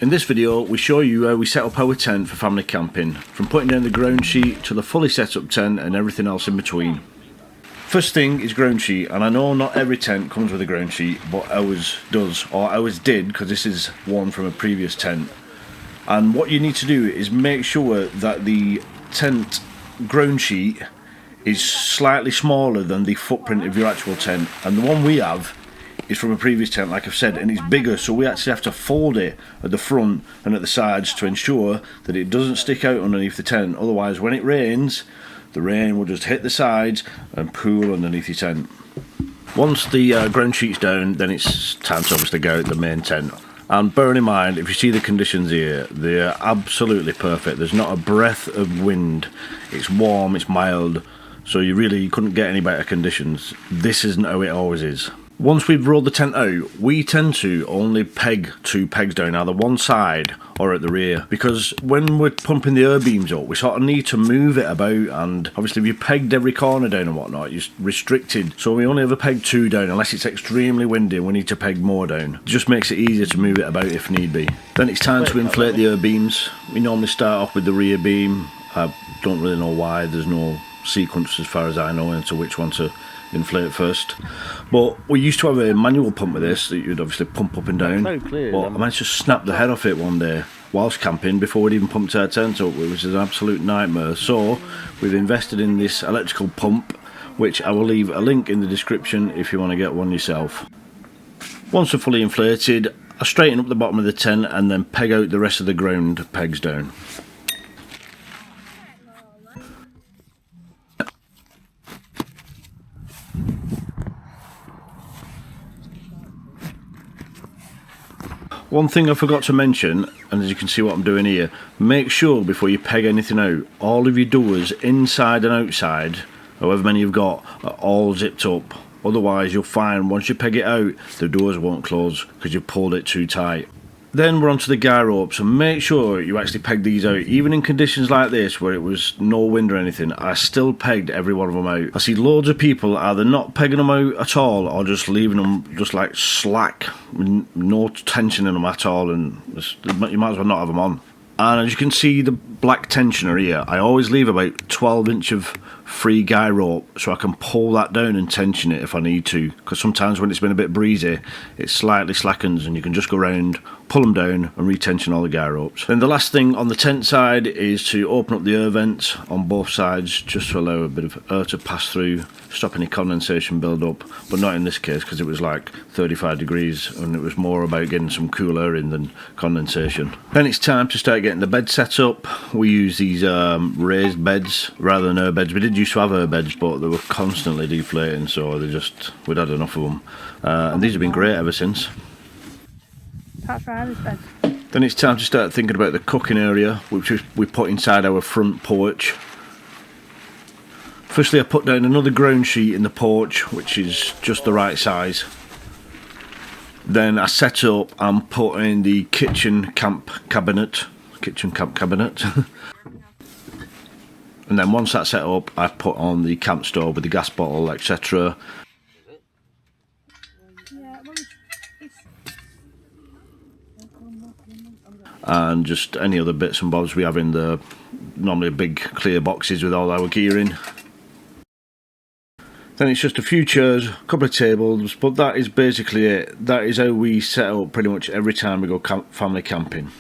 In this video we show you how we set up our tent for family camping, from putting down the ground sheet to the fully set up tent and everything else in between. First thing is ground sheet, and I know not every tent comes with a ground sheet, but ours does, or ours did, because this is one from a previous tent. And what you need to do is make sure that the tent ground sheet is slightly smaller than the footprint of your actual tent, and the one we have is from a previous tent, like I've said, and it's bigger, so we actually have to fold it at the front and at the sides to ensure that it doesn't stick out underneath the tent. Otherwise, when it rains, the rain will just hit the sides and pool underneath your tent. Once the ground sheet's down, then it's time to obviously go out the main tent. And bearing in mind, if you see the conditions here, they're absolutely perfect. There's not a breath of wind. It's warm, it's mild, so you couldn't get any better conditions. This isn't how it always is. Once we've rolled the tent out, we tend to only peg 2 pegs down, either one side or at the rear, because when we're pumping the air beams up, we sort of need to move it about, and obviously if you pegged every corner down and whatnot, you're restricted. So we only ever peg 2 down, unless it's extremely windy and we need to peg more down. It just makes it easier to move it about if need be. Then it's time to inflate the air beams. We normally start off with the rear beam. I don't really know why, there's no sequence as far as I know into which one to inflate first, but we used to have a manual pump with this that you'd obviously pump up and down. But I managed to snap the head off it one day whilst camping before we'd even pumped our tent up, which is an absolute nightmare. So we've invested in this electrical pump, which I will leave a link in the description if you want to get one yourself. Once they're fully inflated, I straighten up the bottom of the tent and then peg out the rest of the ground pegs down. One thing I forgot to mention, and as you can see what I'm doing here, make sure before you peg anything out, all of your doors inside and outside, however many you've got, are all zipped up. Otherwise you'll find once you peg it out, the doors won't close because you've pulled it too tight. Then we're onto the guy ropes, and make sure you actually peg these out. Even in conditions like this where it was no wind or anything, I still pegged every one of them out. I see loads of people either not pegging them out at all or just leaving them just like slack, no tension in them at all, and you might as well not have them on. And as you can see, the black tensioner here, I always leave about 12 inch of free guy rope so I can pull that down and tension it if I need to, because sometimes when it's been a bit breezy it slightly slackens and you can just go around, pull them down and retension all the guy ropes. Then the last thing on the tent side is to open up the air vents on both sides just to allow a bit of air to pass through, stop any condensation build up, but not in this case because it was like 35 degrees and it was more about getting some cool air in than condensation. Then it's time to start getting the bed set up. We use these raised beds rather than air beds. We did used to have air beds, but they were constantly deflating, so we'd had enough of them, and these have been great ever since. That's right, this bed. Then it's time to start thinking about the cooking area, which we put inside our front porch. Firstly, I put down another ground sheet in the porch, which is just the right size. Then I set up and put in the kitchen camp cabinet. And then once that's set up, I put on the camp stove with the gas bottle, etc. And just any other bits and bobs we have in the normally big clear boxes with all our gear in. Then it's just a few chairs, a couple of tables, but that is basically it. That is how we set up pretty much every time we go family camping.